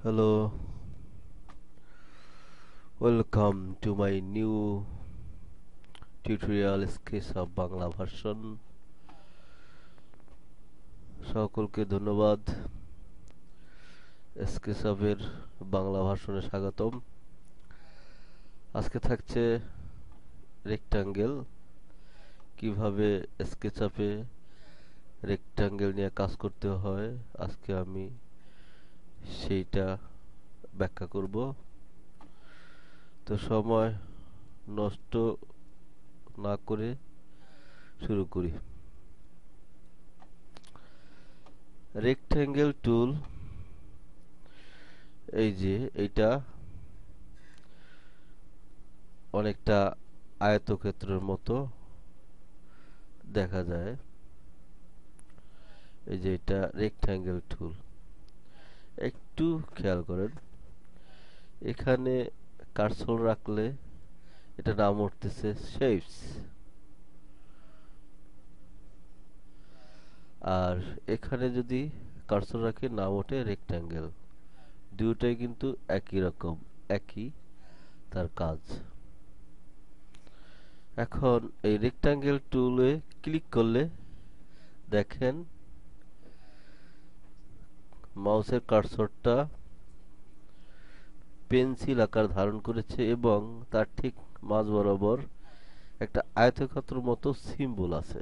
Hello, welcome to my new tutorial sketch of Bangla version. সকলকে ধন্যবাদ। স্কেচআপের বাংলা ভার্সনে স্বাগতম। আজকে থাকছে রেক্টাঙ্গেল, কিভাবে স্কেচআপে রেক্টাঙ্গেল নিয়ে কাজ করতে হয় আজকে আমি সেইটা ব্যাখ্যা করব। তো সময় নষ্ট না করে শুরু করি। রেক্টাঙ্গেল টুল, এই যে এইটা অনেকটা আয়তক্ষেত্রের মতো দেখা যায়। এই যে এটা রেক্টাঙ্গেল টুল, একটু খেয়াল করেন। এখানে কার্সর রাখলে এটা নাম উঠতেছে শেপস, আর এখানে যদি কার্সর রাখি নাম ওঠে রেক্টাঙ্গেল। দুটোই কিন্তু একই রকম, একই তার কাজ। এখন এই রেক্টাঙ্গেল টুলে ক্লিক করলে দেখেন মাউসের কার্সরটা পেন্সিল আকার ধারণ করেছে এবং তার ঠিক মাঝ বরাবর একটা আয়তক্ষেত্রের মতো সিম্বল আছে।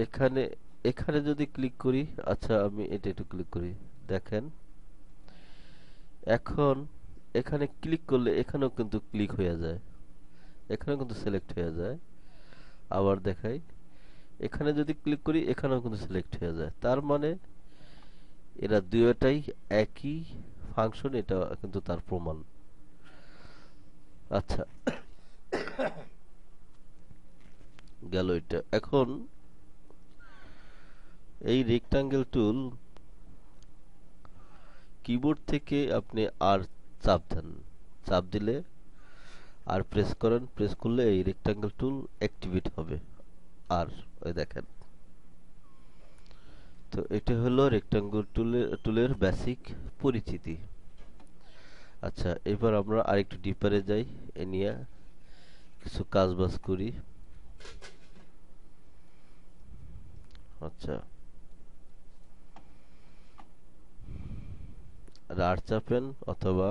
এখানে এখানে যদি ক্লিক করি, আচ্ছা আমি এটা একটু ক্লিক করি, দেখেন এখন এখানে ক্লিক করলে এখানেও কিন্তু ক্লিক হয়ে যায়, এখানেও কিন্তু সিলেক্ট হয়ে যায়। আবার দেখাই, এখানে যদি ক্লিক করি এখানেও কিন্তু সিলেক্ট হয়ে যায়। তার মানে এরা দুইটাই একই ফাংশন, এটা কিন্তু তার প্রমাণ। আচ্ছা, গেল এটা। এখন এই রেক্টাঙ্গেল টুল কিবোর্ড থেকে আপনি আর চাপ দেন, চাপ দিলে আর প্রেস করেন, প্রেস করলে এই রেক্টাঙ্গেল টুল অ্যাক্টিভেট হবে। আর ওই দেখেন, তো এটা হলো রেক্টাঙ্গেল টুলের বেসিক পরিচিতি। আচ্ছা, এবার আমরা আরেকটু ডিপারে যাই, এ নিয়ে কিছু কাজ বাজ করি। আচ্ছা, আর চাপেন অথবা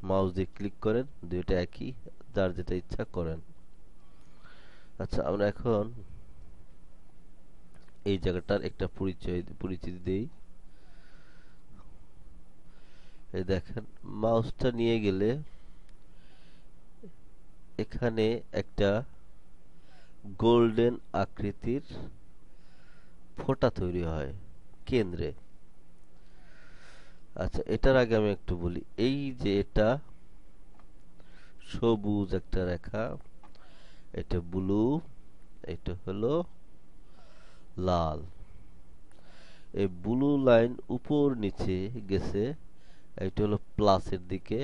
মাউস দিয়ে ক্লিক করেন, দুইটা একই, যার যেটা ইচ্ছা করেন। আচ্ছা, আমরা এখন এই জায়গাটার একটা পরিচিতি দেই। এই দেখেন, মাউসটা নিয়ে গেলে এখানে একটা গোল্ডেন আকৃতির ফোঁটা তৈরি হয় কেন্দ্রে। আচ্ছা, এটার আগে আমি একটু বলি, এই যে এটা সবুজ একটা রেখা, এটা ব্লু, এটা হলো লাল। এই ব্লু লাইন উপর নিচে গেছে, এটা হলো প্লাসের দিকে,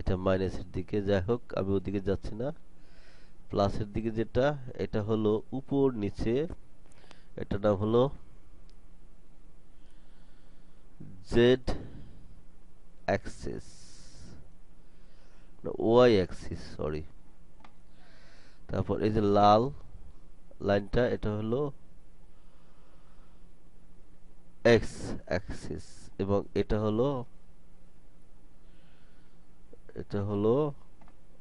এটা মাইনাসের দিকে। যাই হোক, আমি ওদিকে যাচ্ছি না। প্লাসের দিকে যেটা, এটা হলো উপর নিচে, এটার নাম হলো Z axis, Y axis, sorry. তারপর এই যে লাল লাইনটা, এটা হলো এক্স অ্যাক্সিস, এবং এটা হলো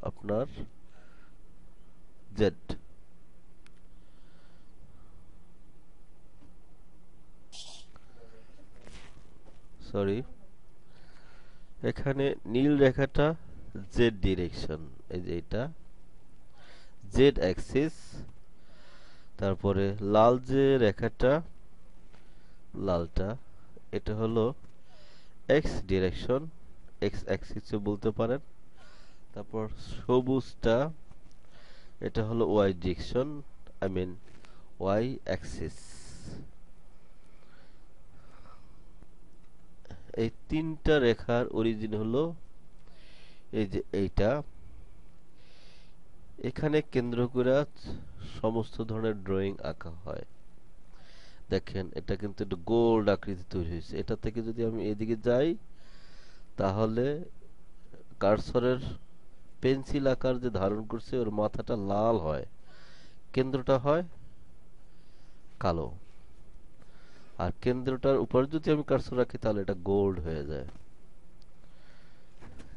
আপনার জেড। সরি, এখানে নীল রেখাটা জেড ডিরেকশন, এই যে এটা জেড অ্যাক্সিস। তারপরে লাল যে রেখাটা, লালটা, এটা হলো এক্স ডিরেকশন, এক্স অ্যাক্সিসও বলতে পারেন। তারপর সবুজটা, এটা হলো Y direction, I mean Y axis. এই তিনটা রেখার অরিজিন হলো এই যে এইটা। এখানে কেন্দ্র করে সমস্ত ধরনের ড্রয়িং আঁকা হয়। দেখেন এটা কিন্তু একটু গোল্ড আকৃতি তৈরি হয়েছে। এটা থেকে যদি আমি এদিকে যাই তাহলে কার্সরের পেন্সিল আকার যে ধারণ করছে ওর মাথাটা লাল হয়, কেন্দ্রটা হয় কালো। আর কেন্দ্রটার উপর যদি আমি কার্সর রাখি তাহলে এটা গোল্ড হয়ে যায়।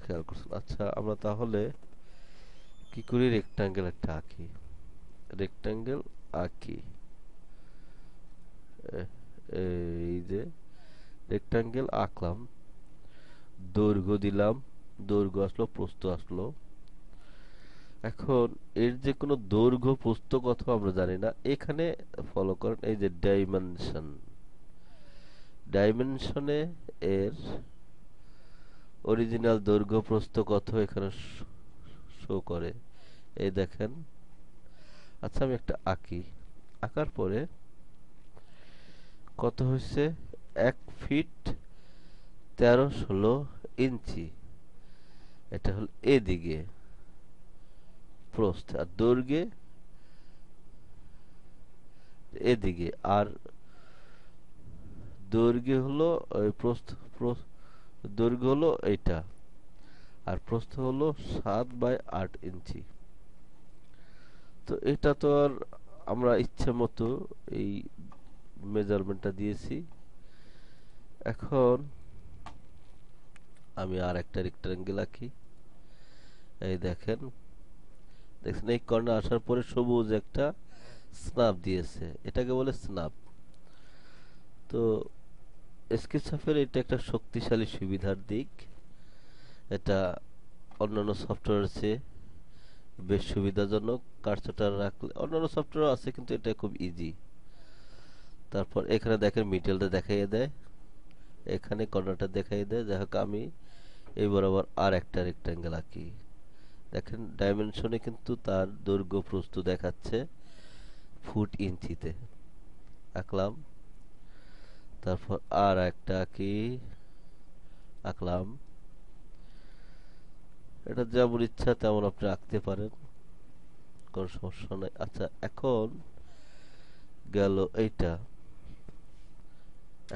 খেয়াল করছেন? আচ্ছা, আমরা তাহলে কি করি, রেক্টাঙ্গেল একটা আঁকি। রেক্টাঙ্গেল আঁকি। এই যে রেক্টাঙ্গেল আঁকলাম, দৈর্ঘ্য দিলাম, দৈর্ঘ্য আসলো, প্রস্থ আসলো। এখন এর যে কোনো দৈর্ঘ্য প্রস্থ কথা আমরা জানি না, এখানে ফলো করেন এই যে ডাইমেনশন। ডাইমেনশনে এর অরিজিনাল দৈর্ঘ্য প্রস্থ কত এখানে শো করে, এই দেখেন। আচ্ছা, আমি একটা আঁকি। আঁকার পরে কত হয়েছে, 1 ফিট 13-16 ইঞ্চি। এটা হল এদিকে প্রস্থ, আর দৈর্ঘ্যে এদিকে, আর দৈর্ঘ্য হলো দৈর্ঘ্য হলো এইটা, আর প্রস্থ হলো 7/8 ইঞ্চি। তো এটা তো আর আমরা ইচ্ছে মতো এই মেজারমেন্টটা দিয়েছি। এখন আমি আর একটা রেক্টাঙ্গেল আঁকি। এই দেখেন, দেখছেন এই কর্নার আসার পরে সবুজ একটা স্ন্যাপ দিয়েছে, এটাকে বলে স্ন্যাপ। তো স্কেচআপের এটা একটা শক্তিশালী সুবিধার দিক। এটা অন্যান্য সফটওয়্যার চেয়ে বেশ সুবিধাজনক। কার্সরটা রাখলে, অন্যান্য সফটওয়্যার আছে কিন্তু এটা খুব ইজি। তারপর এখানে দেখেন মিডলটা দেখাইয়ে দেয়, এখানে কর্নারটা দেখাইয়ে দেয়। যাই হোক, আমি এই বরাবর আর একটা রেক্টাঙ্গেল আঁকি। দেখেন ডাইমেনশনে কিন্তু তার দৈর্ঘ্য প্রস্থ দেখাচ্ছে ফুট ইঞ্চিতে। আঁকলাম, তারপর আর একটা আঁকি, আঁকলাম। এটা যেমন ইচ্ছা তেমন আপনি আঁকতে পারেন, কোনো সমস্যা নাই। আচ্ছা, এখন গেল এইটা।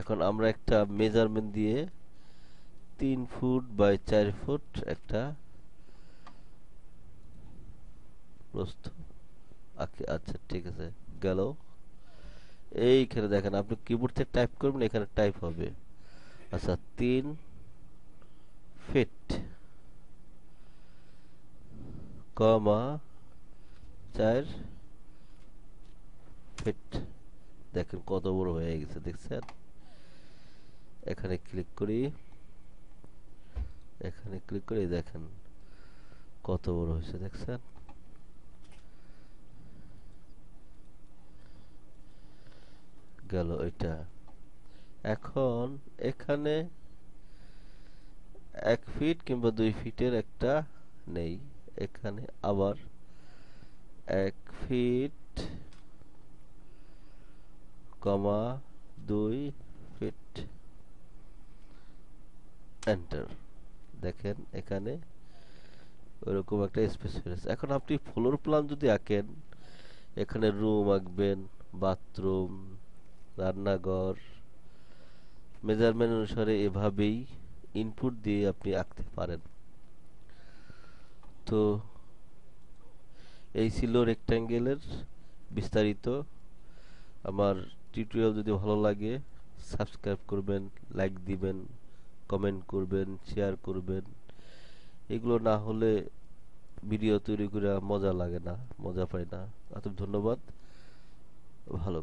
এখন আমরা একটা মেজারমেন্ট দিয়ে 3 ফুট বাই 4 ফুট একটা প্রস্থ আঁকি। আচ্ছা, ঠিক আছে, গেল। এইখানে দেখেন, আপনি কিবোর্ড থেকে টাইপ করবেন, এখানে টাইপ হবে। আচ্ছা, 3 ফিট, 4 ফিট। দেখেন কত বড় হয়ে গেছে, দেখছেন? এখানে ক্লিক করি, এখানে ক্লিক করে দেখেন কত বড় হয়েছে, দেখছেন? গেল এটা। এখন এখানে 1 ফিট কিংবা 2 ফিটের একটা নেই, এখানে আবার 1 ফিট, 2 ফিট, এন্টার। দেখেন এখানে ওইরকম একটা স্পেস হয়েছে। এখন আপনি ফ্লোর প্ল্যান যদি আঁকেন, এখানে রুম আঁকবেন, বাথরুম, রান্নাঘর, মেজারমেন্ট অনুসারে এভাবেই ইনপুট দিয়ে আপনি আঁকতে পারেন। তো এই ছিল রেক্ট্যাঙ্গেলের বিস্তারিত। আমার টিউটোরিয়াল যদি ভালো লাগে সাবস্ক্রাইব করবেন, লাইক দিবেন, কমেন্ট করবেন, শেয়ার করবেন। এগুলো না হলে ভিডিও তৈরি করে মজা লাগে না, মজা পাই না। ধন্যবাদ, ভালো।